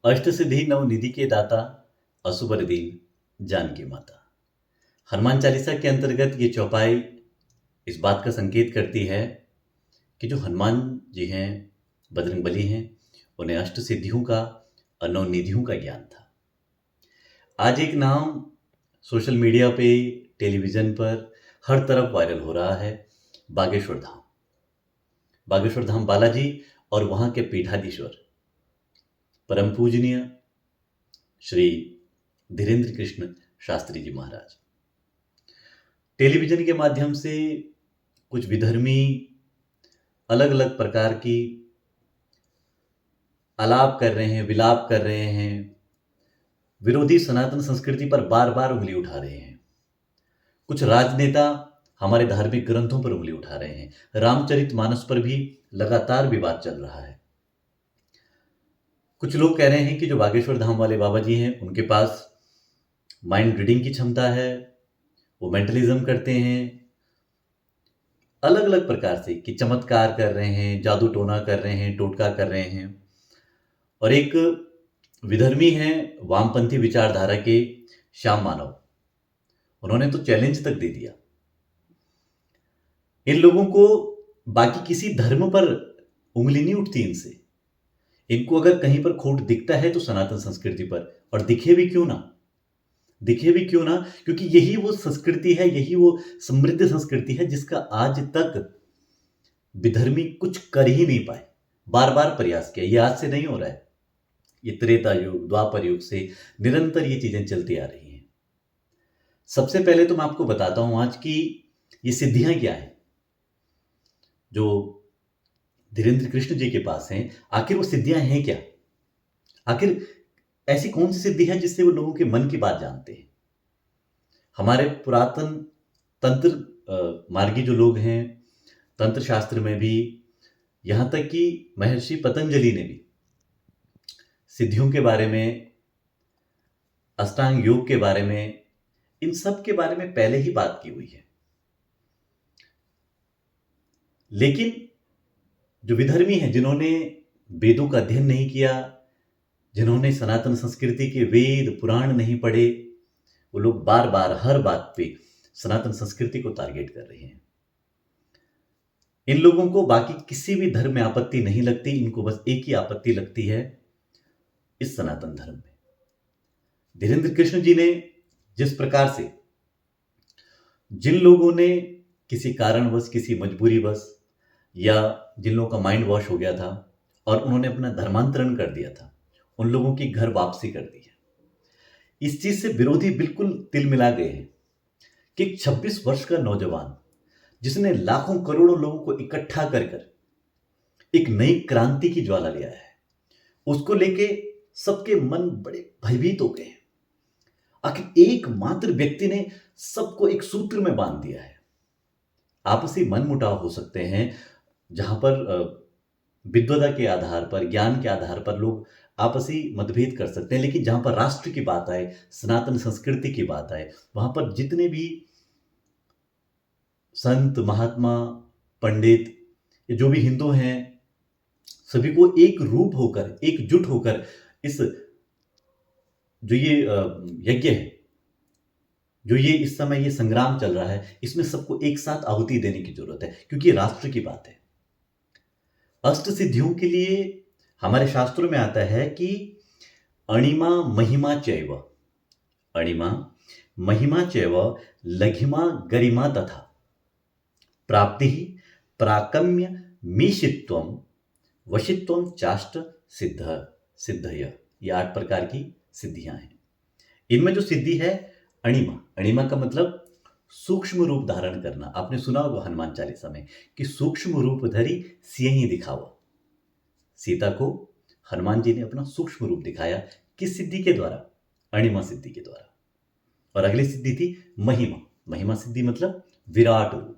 अष्ट सिद्धि नव निधि के दाता असुबर दीन जानकी माता। हनुमान चालीसा के अंतर्गत ये चौपाई इस बात का संकेत करती है कि जो हनुमान जी हैं, बजरंगबली हैं, उन्हें अष्ट सिद्धियों का और नौ निधियों का ज्ञान था। आज एक नाम सोशल मीडिया पे, टेलीविजन पर हर तरफ वायरल हो रहा है, बागेश्वर धाम। बागेश्वर धाम बालाजी और वहाँ के पीठाधीश्वर परम पूजनीय श्री धीरेन्द्र कृष्ण शास्त्री जी महाराज टेलीविजन के माध्यम से कुछ विधर्मी अलग अलग प्रकार की आलाप कर रहे हैं, विलाप कर रहे हैं, विरोधी सनातन संस्कृति पर बार बार उंगली उठा रहे हैं। कुछ राजनेता हमारे धार्मिक ग्रंथों पर उंगली उठा रहे हैं। रामचरितमानस पर भी लगातार विवाद चल रहा है। कुछ लोग कह रहे हैं कि जो बागेश्वर धाम वाले बाबा जी हैं, उनके पास माइंड रीडिंग की क्षमता है, वो मेंटलिज्म करते हैं, अलग अलग प्रकार से कि चमत्कार कर रहे हैं, जादू टोना कर रहे हैं, टोटका कर रहे हैं। और एक विधर्मी हैं वामपंथी विचारधारा के श्याम मानव, उन्होंने तो चैलेंज तक दे दिया। इन लोगों को बाकी किसी धर्म पर उंगली नहीं उठती इनसे। इनको अगर कहीं पर खोट दिखता है तो सनातन संस्कृति पर, और दिखे भी क्यों ना, दिखे भी क्यों ना, क्योंकि यही वो संस्कृति है, यही वो समृद्ध संस्कृति है जिसका आज तक विधर्मी कुछ कर ही नहीं पाए। बार बार प्रयास किया, ये आज से नहीं हो रहा है, ये त्रेता युग द्वापर युग से निरंतर ये चीजें चलती आ रही हैं। सबसे पहले तो मैं आपको बताता हूं आज की ये सिद्धियां क्या है जो धीरेन्द्र कृष्ण जी के पास हैं। आखिर वो सिद्धियां हैं क्या? आखिर ऐसी कौन सी सिद्धि है जिससे वो लोगों के मन की बात जानते हैं? हमारे पुरातन तंत्र मार्गी जो लोग हैं, तंत्र शास्त्र में भी, यहां तक कि महर्षि पतंजलि ने भी सिद्धियों के बारे में, अष्टांग योग के बारे में, इन सब के बारे में पहले ही बात की हुई है। लेकिन जो विधर्मी हैं, जिन्होंने वेदों का अध्ययन नहीं किया, जिन्होंने सनातन संस्कृति के वेद पुराण नहीं पढ़े, वो लोग बार बार हर बात पे सनातन संस्कृति को टारगेट कर रहे हैं। इन लोगों को बाकी किसी भी धर्म में आपत्ति नहीं लगती, इनको बस एक ही आपत्ति लगती है, इस सनातन धर्म में। धीरेन्द्र कृष्ण जी ने जिस प्रकार से जिन लोगों ने किसी कारणवश, किसी मजबूरीवश, या जिन लोगों का माइंड वॉश हो गया था और उन्होंने अपना धर्मांतरण कर दिया था, उन लोगों की घर वापसी कर दी है। इस चीज से विरोधी बिल्कुल तिल मिला गए हैं कि एक 26 वर्ष का नौजवान जिसने लाखों करोड़ों लोगों को इकट्ठा कर कर एक नई क्रांति की ज्वाला ले आया है, उसको लेके सबके मन बड़े भयभीत हो गए हैं। आखिर एकमात्र व्यक्ति ने सबको एक सूत्र में बांध दिया है। आपसी मनमुटाव हो सकते हैं, जहां पर विद्वता के आधार पर, ज्ञान के आधार पर लोग आपसी मतभेद कर सकते हैं, लेकिन जहां पर राष्ट्र की बात आए, सनातन संस्कृति की बात आए, वहां पर जितने भी संत, महात्मा, पंडित, ये जो भी हिंदू हैं, सभी को एक रूप होकर, एकजुट होकर इस जो ये यज्ञ है, जो ये इस समय ये संग्राम चल रहा है, इसमें सबको एक साथ आहुति देने की जरूरत है, क्योंकि ये राष्ट्र की बात है। अष्ट सिद्धियों के लिए हमारे शास्त्रों में आता है कि अणिमा महिमा चैव, अणिमा महिमा चैव लघिमा गरिमा तथा प्राप्ति प्राकम्य मीशित्वम वशित्वम चाष्ट सिद्ध सिद्धय। ये 8 प्रकार की सिद्धियां हैं। इनमें जो सिद्धि है अणिमा, अणिमा का मतलब सूक्ष्म रूप धारण करना। आपने सुना होगा हनुमान चालीसा में कि सूक्ष्म रूप धरी सियहि दिखावा। सीता को हनुमान जी ने अपना सूक्ष्म रूप दिखाया, किस सिद्धि के द्वारा? अणिमा सिद्धि के द्वारा। और अगली सिद्धि थी महिमा, महिमा सिद्धि मतलब विराट रूप।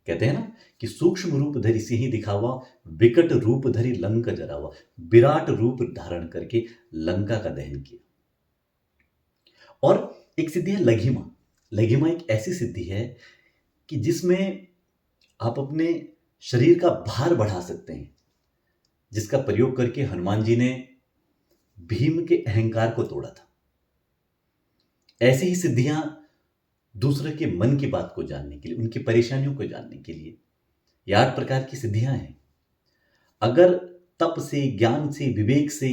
कहते हैं ना कि सूक्ष्म रूप धरी सिंह दिखावा, विकट रूप धरी लंका जरावा। विराट रूप धारण करके लंका का दहन किया। और एक सिद्धि है लघिमा। लघिमा एक ऐसी सिद्धि है कि जिसमें आप अपने शरीर का भार बढ़ा सकते हैं, जिसका प्रयोग करके हनुमान जी ने भीम के अहंकार को तोड़ा था। ऐसी ही सिद्धियां दूसरे के मन की बात को जानने के लिए, उनकी परेशानियों को जानने के लिए, ये 8 प्रकार की सिद्धियां हैं। अगर तप से, ज्ञान से, विवेक से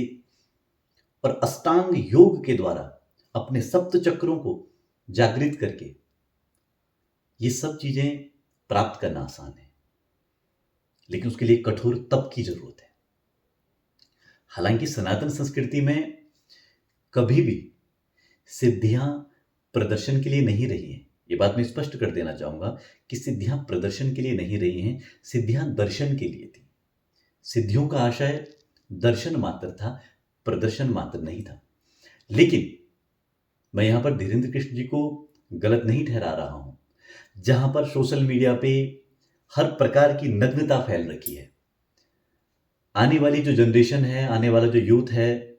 और अष्टांग योग के द्वारा अपने सप्त चक्रों को जागृत करके ये सब चीजें प्राप्त करना आसान है, लेकिन उसके लिए कठोर तप की जरूरत है। हालांकि सनातन संस्कृति में कभी भी सिद्धियां प्रदर्शन के लिए नहीं रही हैं। ये बात मैं स्पष्ट कर देना चाहूंगा कि सिद्धियां प्रदर्शन के लिए नहीं रही हैं, सिद्धियां दर्शन के लिए थी। सिद्धियों का आशय दर्शन मात्र था, प्रदर्शन मात्र नहीं था। लेकिन मैं यहां पर धीरेन्द्र कृष्ण जी को गलत नहीं ठहरा रहा हूं। जहां पर सोशल मीडिया पे हर प्रकार की नग्नता फैल रखी है, आने वाली जो जनरेशन है, आने वाला जो यूथ है,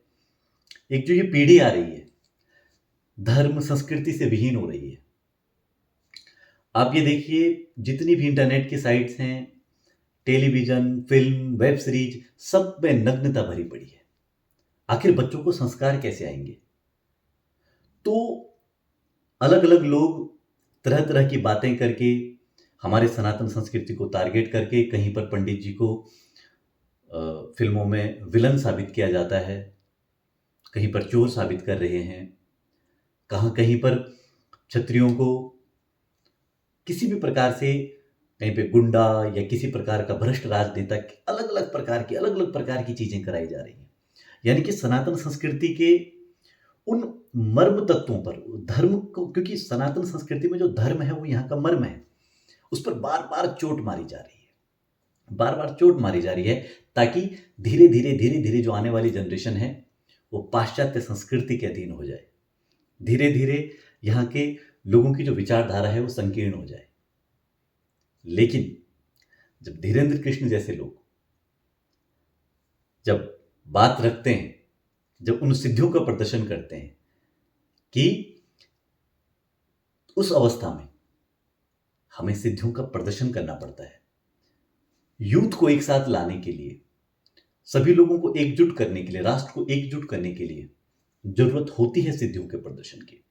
एक जो ये पीढ़ी आ रही है, धर्म संस्कृति से विहीन हो रही है। आप ये देखिए, जितनी भी इंटरनेट की साइट्स हैं, टेलीविजन, फिल्म, वेब सीरीज, सब में नग्नता भरी पड़ी है। आखिर बच्चों को संस्कार कैसे आएंगे? तो अलग अलग लोग तरह तरह की बातें करके, हमारे सनातन संस्कृति को टारगेट करके, कहीं पर पंडित जी को फिल्मों में विलन साबित किया जाता है, कहीं पर चोर साबित कर रहे हैं, कहीं पर क्षत्रियों को किसी भी प्रकार से, कहीं पे गुंडा या किसी प्रकार का भ्रष्ट राजनेता, अलग अलग प्रकार की चीजें कराई जा रही हैं। यानी कि सनातन संस्कृति के उन मर्म तत्वों पर, धर्म को, क्योंकि सनातन संस्कृति में जो धर्म है वो यहाँ का मर्म है, उस पर बार बार चोट मारी जा रही है, बार बार चोट मारी जा रही है, ताकि धीरे धीरे जो आने वाली जनरेशन है वो पाश्चात्य संस्कृति के अधीन हो जाए। धीरे धीरे यहाँ के लोगों की जो विचारधारा है वो संकीर्ण हो जाए। लेकिन जब धीरेन्द्र कृष्ण जैसे लोग जब बात रखते हैं, जब उन सिद्धियों का प्रदर्शन करते हैं, कि उस अवस्था में हमें सिद्धियों का प्रदर्शन करना पड़ता है। यूथ को एक साथ लाने के लिए, सभी लोगों को एकजुट करने के लिए, राष्ट्र को एकजुट करने के लिए जरूरत होती है सिद्धियों के प्रदर्शन की।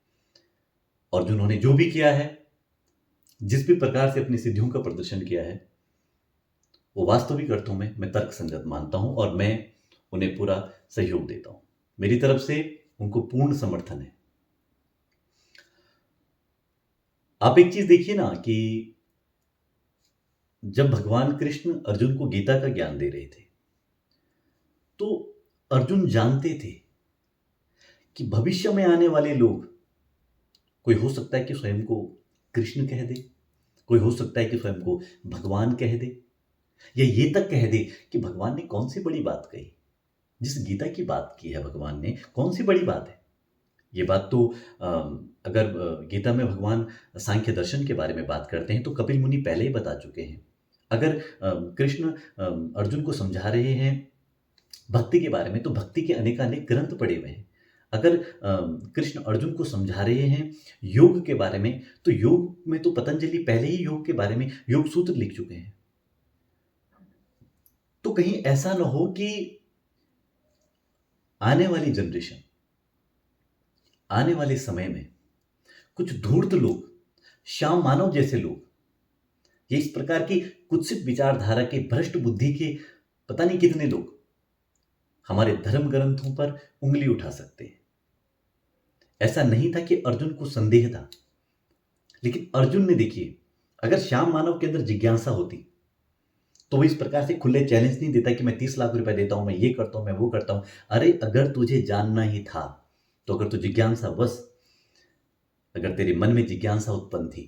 और जिन्होंने जो भी किया है, जिस भी प्रकार से अपनी सिद्धियों का प्रदर्शन किया है, वो वास्तविक अर्थों में मैं तर्क संगत मानता हूं और मैं उन्हें पूरा सहयोग देता हूं। मेरी तरफ से उनको पूर्ण समर्थन है। आप एक चीज देखिए ना, कि जब भगवान कृष्ण अर्जुन को गीता का ज्ञान दे रहे थे, तो अर्जुन जानते थे कि भविष्य में आने वाले लोग, कोई हो सकता है कि स्वयं को कृष्ण कह दे, कोई हो सकता है कि स्वयं को भगवान कह दे, या ये तक कह दे कि भगवान ने कौन सी बड़ी बात कही, जिस गीता की बात की है भगवान ने, कौन सी बड़ी बात है। ये बात तो अगर गीता में भगवान सांख्य दर्शन के बारे में बात करते हैं तो कपिल मुनि पहले ही बता चुके हैं। अगर कृष्ण अर्जुन को समझा रहे हैं भक्ति के बारे में, तो भक्ति के अनेकानेक ग्रंथ पढ़े हुए हैं। अगर कृष्ण अर्जुन को समझा रहे हैं योग के बारे में, तो योग में तो पतंजलि पहले ही योग के बारे में योग सूत्र लिख चुके हैं। तो कहीं ऐसा ना हो कि आने वाली जनरेशन, आने वाले समय में कुछ धूर्त लोग, श्याम मानव जैसे लोग, ये इस प्रकार की कुत्सित विचारधारा के, भ्रष्ट बुद्धि के पता नहीं कितने लोग हमारे धर्म ग्रंथों पर उंगली उठा सकते हैं। ऐसा नहीं था कि अर्जुन को संदेह था, लेकिन अर्जुन ने, देखिए, अगर श्याम मानव के अंदर जिज्ञासा होती तो वो इस प्रकार से खुले चैलेंज नहीं देता कि मैं 30 लाख रुपए देता हूं, मैं ये करता हूं, मैं वो करता हूं। अरे अगर तुझे जानना ही था, तो अगर तू जिज्ञासा बस, अगर तेरे मन में जिज्ञासा उत्पन्न थी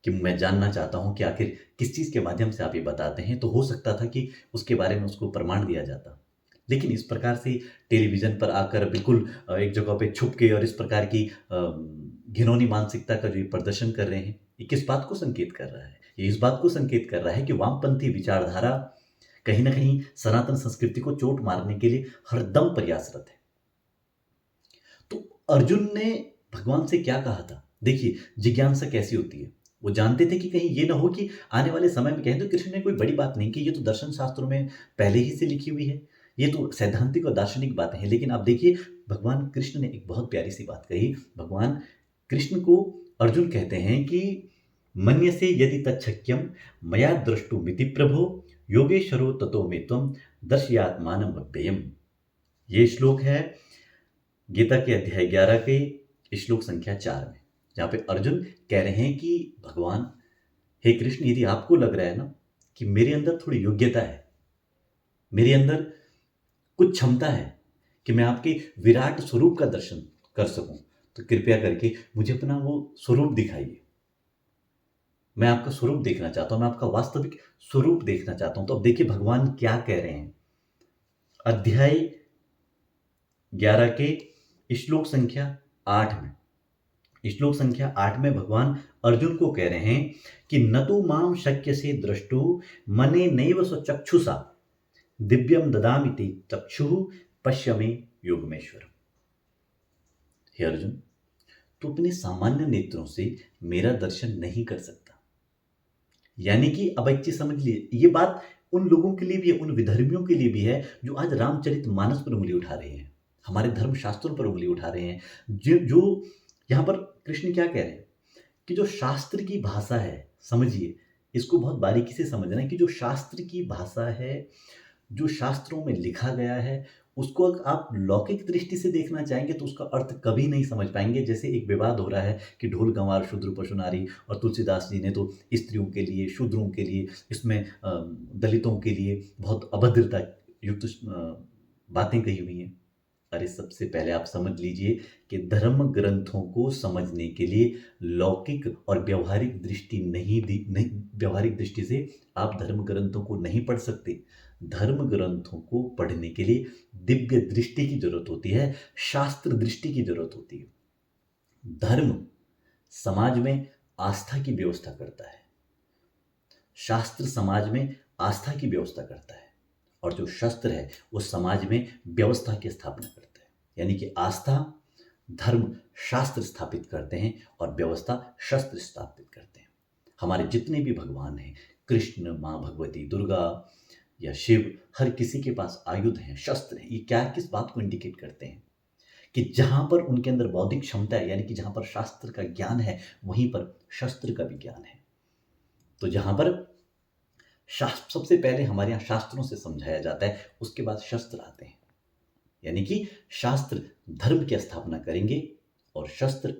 कि मैं जानना चाहता हूं कि आखिर किस चीज के माध्यम से आप ये बताते हैं, तो हो सकता था कि उसके बारे में उसको प्रमाण दिया जाता। लेकिन इस प्रकार से टेलीविजन पर आकर बिल्कुल एक जगह पे छुप के और इस प्रकार की घिनौनी मानसिकता का जो ये प्रदर्शन कर रहे हैं, ये किस बात को संकेत कर रहा है? ये इस बात को संकेत कर रहा है कि वामपंथी विचारधारा कहीं ना कहीं सनातन संस्कृति को चोट मारने के लिए हरदम प्रयासरत है। तो अर्जुन ने भगवान से क्या कहा था? देखिए, जिज्ञासा कैसी होती है। वो जानते थे कि कहीं ये ना हो कि आने वाले समय में कहें तो कृष्ण ने कोई बड़ी बात नहीं की, ये तो दर्शन शास्त्रों में पहले ही से लिखी हुई है, ये तो सैद्धांतिक और दार्शनिक बातें हैं, लेकिन आप देखिए भगवान कृष्ण ने एक बहुत प्यारी सी बात कही। भगवान कृष्ण को अर्जुन कहते हैं कि मन्यसे यदि तच्छक्यम मया द्रष्टुमिति प्रभो योगेश्वरो ततो मे त्वं दर्शयात्मानम् अव्ययम्। ये श्लोक है गीता के अध्याय 11 के श्लोक संख्या 4 में, जहाँ पे अर्जुन कह रहे हैं कि भगवान, हे कृष्ण, यदि आपको लग रहा है ना कि मेरे अंदर थोड़ी योग्यता है, मेरे अंदर कुछ क्षमता है कि मैं आपके विराट स्वरूप का दर्शन कर सकूं, तो कृपया करके मुझे अपना वो स्वरूप दिखाइए। मैं आपका स्वरूप देखना चाहता हूं, मैं आपका वास्तविक स्वरूप देखना चाहता हूं। तो अब देखिए भगवान क्या कह रहे हैं। अध्याय 11 के श्लोक संख्या 8 में, श्लोक संख्या 8 में भगवान अर्जुन को कह रहे हैं कि न तो माम शक्य से द्रष्टु मने नैव स्वचक्षुषा दिव्यम ददामि ते चक्षु पश्य मे योगमेश्वर। हे अर्जुन, तू अपने सामान्य नेत्रों से मेरा दर्शन नहीं कर सकता। यानी कि अब एक चीज समझ लिए, ये बात उन लोगों के लिए भी है, उन विधर्मियों के लिए भी है जो आज रामचरितमानस पर उंगली उठा रहे हैं, हमारे धर्म शास्त्रों पर उंगली उठा रहे हैं। जो यहाँ पर कृष्ण क्या कह रहे हैं कि जो शास्त्र की भाषा है, समझिए, इसको बहुत बारीकी से समझना है कि जो शास्त्र की भाषा है, जो शास्त्रों में लिखा गया है, उसको अगर आप लौकिक दृष्टि से देखना चाहेंगे तो उसका अर्थ कभी नहीं समझ पाएंगे। जैसे एक विवाद हो रहा है कि ढोल गंवार शूद्र पशु नारी, और तुलसीदास जी ने तो स्त्रियों के लिए, शूद्रों के लिए, इसमें दलितों के लिए बहुत अभद्रता युक्त बातें कही हुई हैं। अरे सबसे पहले आप समझ लीजिए कि धर्म ग्रंथों को समझने के लिए लौकिक और व्यवहारिक दृष्टि नहीं, व्यवहारिक दृष्टि से आप धर्म ग्रंथों को नहीं पढ़ सकते। धर्म ग्रंथों को पढ़ने के लिए दिव्य दृष्टि की जरूरत होती है, शास्त्र दृष्टि की जरूरत होती है। धर्म समाज में आस्था की व्यवस्था करता है, शास्त्र समाज में आस्था की व्यवस्था करता है, और जो शस्त्र है वो समाज में व्यवस्था की स्थापना करता है। यानी कि आस्था, धर्म शास्त्र स्थापित करते हैं और व्यवस्था शस्त्र स्थापित करते हैं। हमारे जितने भी भगवान हैं, कृष्ण, माँ भगवती, दुर्गा या शिव, हर किसी के पास आयुध हैं, शस्त्र हैं। ये क्या, किस बात को इंडिकेट करते हैं कि जहां पर उनके अंदर बौद्धिक क्षमता है, यानी कि जहां पर शास्त्र का ज्ञान है, वहीं पर शस्त्र का भी ज्ञान है। तो जहां पर शास्त्र, सबसे पहले हमारे यहाँ शास्त्रों से समझाया जाता है, उसके बाद शस्त्र आते हैं। यानी कि शास्त्र धर्म की स्थापना करेंगे और शस्त्र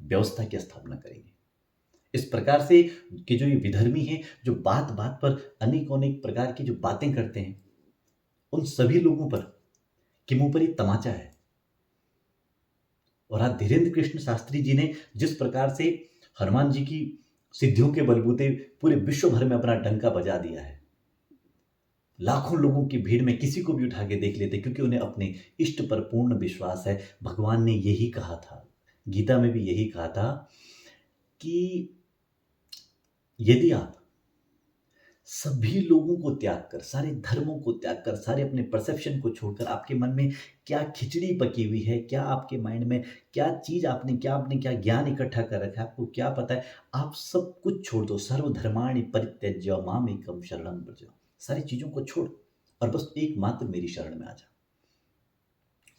व्यवस्था की स्थापना करेंगे। इस प्रकार से कि जो ये विधर्मी हैं, जो बात बात पर अनेक अनेक प्रकार की जो बातें करते हैं, उन सभी लोगों पर कि मुंह पर एक तमाचा है। और आज धीरेन्द्र कृष्ण शास्त्री जी ने जिस प्रकार से हनुमान जी की सिद्धियों के बलबूते पूरे विश्व भर में अपना डंका बजा दिया है, लाखों लोगों की भीड़ में किसी को भी उठा के देख लेते, क्योंकि उन्हें अपने इष्ट पर पूर्ण विश्वास है। भगवान ने यही कहा था, गीता में भी यही कहा था कि यदि आप सभी लोगों को त्याग कर, सारे धर्मों को त्याग कर, सारे अपने परसेप्शन को छोड़कर, आपके मन में क्या खिचड़ी पकी हुई है, क्या आपके माइंड में क्या चीज आपने क्या ज्ञान इकट्ठा कर रखा है, आपको क्या पता है, आप सब कुछ छोड़ दो। सर्वधर्माणि परित्यज्य मामेकं शरणं व्रज। सारी चीजों को छोड़ और बस एकमात्र मेरी शरण में आ जा।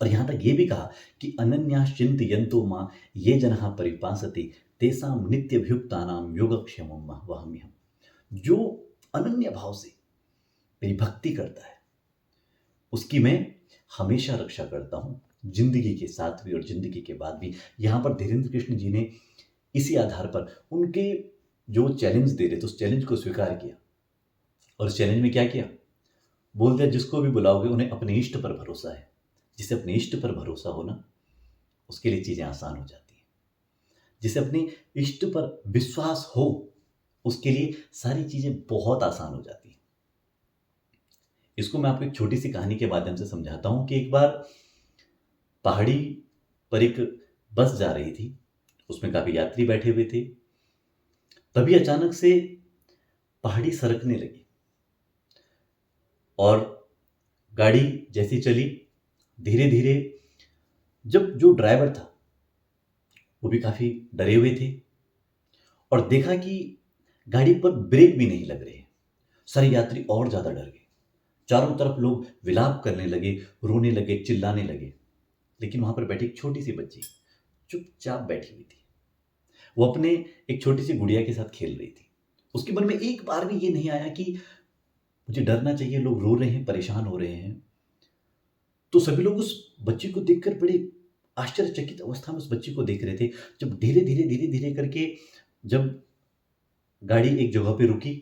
और यहां तक ये भी कहा कि अनन्याश्चिन्तयन्तो मां ये जनाः परिपासते तेषां नित्यभियुक्तानां योगक्षेमं वहाम्यहम्। जो अनन्य भाव से मेरी भक्ति करता है, उसकी मैं हमेशा रक्षा करता हूं, जिंदगी के साथ भी और जिंदगी के बाद भी। यहां पर धीरेन्द्र कृष्ण जी ने इसी आधार पर उनके जो चैलेंज दे रहे थे, उस चैलेंज को स्वीकार किया। और उस चैलेंज में क्या किया, बोल दिया जिसको भी बुलाओगे उन्हें अपने इष्ट पर भरोसा है। जिसे अपने इष्ट पर भरोसा हो ना, उसके लिए चीजें आसान हो जाती हैं। जिसे अपने इष्ट पर विश्वास हो, उसके लिए सारी चीजें बहुत आसान हो जाती हैं। इसको मैं आपको एक छोटी सी कहानी के माध्यम से समझाता हूं कि एक बार पहाड़ी पर एक बस जा रही थी, उसमें काफी यात्री बैठे हुए थे। तभी अचानक से पहाड़ी सरकने लगी और गाड़ी जैसी चली, धीरे धीरे, जब जो ड्राइवर था वो भी काफी डरे हुए थे और देखा कि गाड़ी पर ब्रेक भी नहीं लग रहे हैं, सारे यात्री और ज्यादा डर गए। चारों तरफ लोग विलाप करने लगे, रोने लगे, चिल्लाने लगे। लेकिन वहां पर बैठी एक छोटी सी बच्ची चुपचाप बैठी हुई थी। वो अपने एक छोटी सी गुड़िया के साथ खेल रही थी। उसके मन में एक बार भी ये नहीं आया कि मुझे डरना चाहिए, लोग रो रहे हैं, परेशान हो रहे हैं। तो सभी लोग उस बच्ची को देखकर बड़े आश्चर्यचकित अवस्था में उस बच्ची को देख रहे थे। जब धीरे धीरे धीरे धीरे करके जब गाड़ी एक जगह पे रुकी,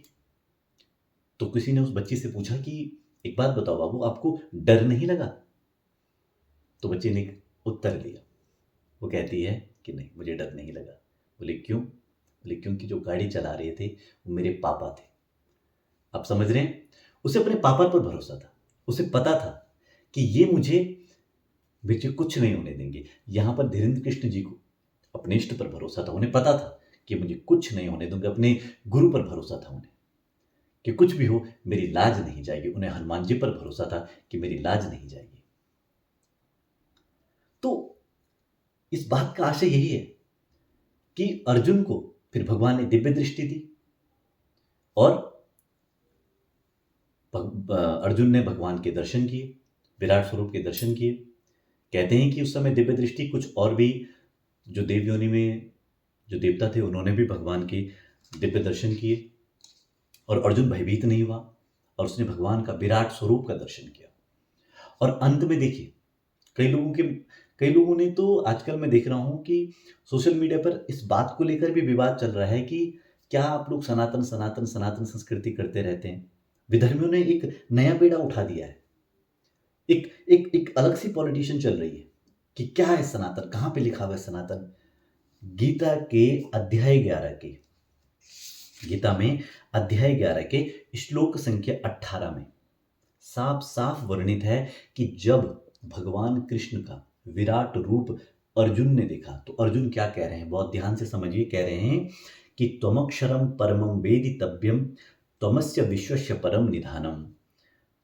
तो किसी ने उस बच्ची से पूछा कि एक बात बताओ बाबू, आपको डर नहीं लगा? तो बच्ची ने एक उत्तर दिया। वो कहती है कि नहीं, मुझे डर नहीं लगा। बोले क्यों? बोले क्योंकि जो गाड़ी चला रहे थे वो मेरे पापा थे। आप समझ रहे हैं? उसे अपने पापा पर भरोसा था। उसे पता था कि ये मुझे कुछ नहीं होने देंगे। यहां पर धीरेन्द्र कृष्ण जी को अपने इष्ट पर भरोसा था। उन्हें पता था कि मुझे कुछ नहीं होने दूंगे। अपने गुरु पर भरोसा था उन्हें कि कुछ भी हो मेरी लाज नहीं जाएगी। उन्हें हनुमान जी पर भरोसा था कि मेरी लाज नहीं जाएगी। तो इस बात का आशय यही है कि अर्जुन को फिर भगवान ने दिव्य दृष्टि दी और अर्जुन ने भगवान के दर्शन किए, विराट स्वरूप के दर्शन किए। कहते हैं कि उस समय दिव्य दृष्टि कुछ और भी जो देव योनि में जो देवता थे उन्होंने भी भगवान के दिव्य दर्शन किए और अर्जुन भयभीत नहीं हुआ और उसने भगवान का विराट स्वरूप का दर्शन किया। और अंत में देखिए, कई लोगों ने तो आजकल मैं देख रहा हूं कि सोशल मीडिया पर इस बात को लेकर भी विवाद चल रहा है कि क्या आप लोग सनातन सनातन सनातन संस्कृति करते रहते हैं। विधर्मियों ने एक नया बेड़ा उठा दिया है। एक एक एक अलग सी पॉलिटिशियन चल रही है कि क्या है सनातन, कहां पे लिखा हुआ है सनातन। गीता के अध्याय 11 के गीता में अध्याय 11 के श्लोक संख्या 18 में साफ साफ वर्णित है कि जब भगवान कृष्ण का विराट रूप अर्जुन ने देखा तो अर्जुन क्या कह रहे हैं, बहुत ध्यान से समझिए। कह रहे हैं कि त्वमक्षरम परमं वेदितव्यम त्वमस्य विश्वस्य परम निधानम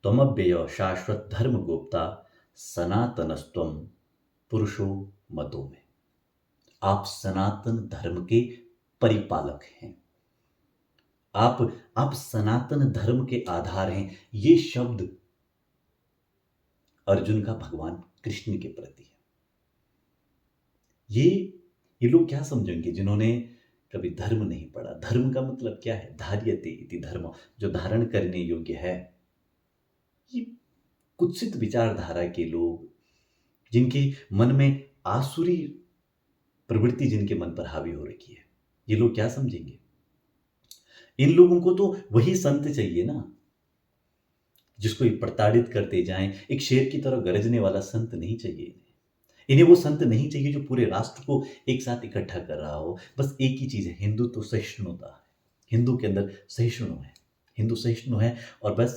त्वमव्यय शाश्वत धर्म गोप्ता सनातनस्त्वम पुरुषो मतो में। आप सनातन धर्म के परिपालक हैं। आप सनातन धर्म के आधार हैं। ये शब्द अर्जुन का भगवान कृष्ण के प्रति है। ये लोग क्या समझेंगे जिन्होंने कभी धर्म नहीं पढ़ा। धर्म का मतलब क्या है? धार्यते इति धर्म, जो धारण करने योग्य है। ये कुत्सित विचारधारा के लोग, जिनके मन में आसुरी प्रवृत्ति जिनके मन पर हावी हो रखी है, ये लोग क्या समझेंगे? इन लोगों को तो वही संत चाहिए ना जिसको ये प्रताड़ित करते जाएं। एक शेर की तरह गरजने वाला संत नहीं चाहिए इन्हें। वो संत नहीं चाहिए जो पूरे राष्ट्र को एक साथ इकट्ठा कर रहा हो। बस एक ही चीज है, हिंदू तो सहिष्णुता है। हिंदू के अंदर सहिष्णु है, हिंदू सहिष्णु है और बस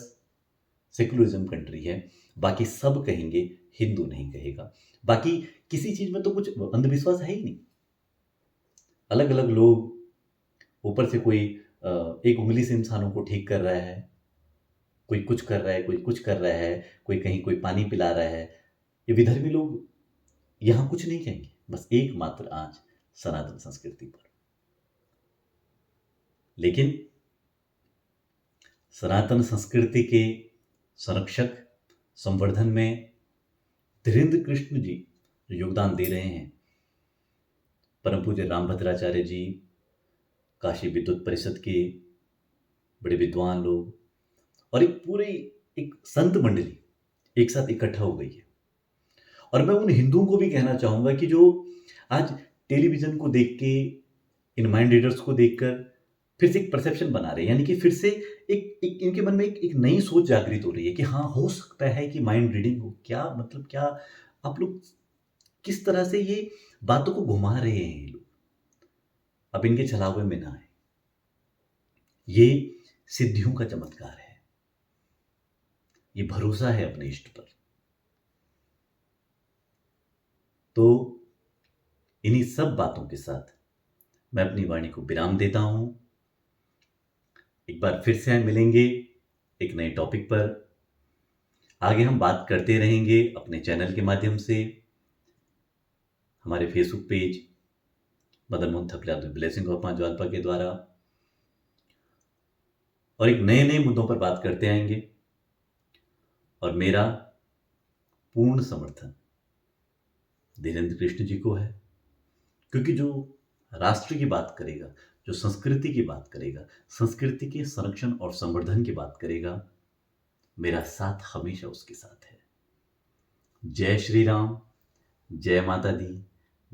सेकुलरिज्म कंट्री है। बाकी सब कहेंगे, हिंदू नहीं कहेगा। बाकी किसी चीज में तो कुछ अंधविश्वास है ही नहीं। अलग अलग लोग, ऊपर से कोई एक उंगली से इंसानों को ठीक कर रहा है, कोई कुछ कर रहा है, कोई कुछ कर रहा है, कोई कहीं कोई पानी पिला रहा है। ये विधर्मी लोग यहां कुछ नहीं कहेंगे, बस एकमात्र आंच सनातन संस्कृति पर। लेकिन सनातन संस्कृति के संरक्षक, संवर्धन में धीरेन्द्र कृष्ण जी जो योगदान दे रहे हैं, परम पूज्य रामभद्राचार्य जी, काशी विद्युत परिषद के बड़े विद्वान लोग और एक संत मंडली एक साथ इकट्ठा हो गई है। और मैं उन हिंदुओं को भी कहना चाहूंगा कि जो आज टेलीविजन को देख के, इन माइंड रीडर्स को देखकर फिर से एक परसेप्शन बना रहे हैं, यानी कि फिर से एक इनके मन में एक नई सोच जागृत हो रही है कि हाँ, हो सकता है कि माइंड रीडिंग हो। क्या मतलब, क्या आप लोग किस तरह से ये बातों को घुमा रहे हैं ये लोग। अब इनके छलावे में ना आए। ये सिद्धियों का चमत्कार है, ये भरोसा है अपने इष्ट पर। तो इन्हीं सब बातों के साथ मैं अपनी वाणी को विराम देता हूं। एक बार फिर से हम मिलेंगे एक नए टॉपिक पर। आगे हम बात करते रहेंगे अपने चैनल के माध्यम से, हमारे Facebook page Madan Mohan Thapliyal the blessing of मां ज्वालपा के द्वारा, और एक नए नए मुद्दों पर बात करते आएंगे। और मेरा पूर्ण समर्थन धीरेन्द्र कृष्ण जी को है, क्योंकि जो राष्ट्र की बात करेगा, जो संस्कृति की बात करेगा, संस्कृति के संरक्षण और संवर्धन की बात करेगा, मेरा साथ हमेशा उसके साथ है। जय श्री राम, जय माता दी,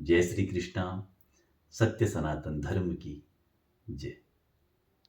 जय श्री कृष्णा, सत्य सनातन धर्म की जय।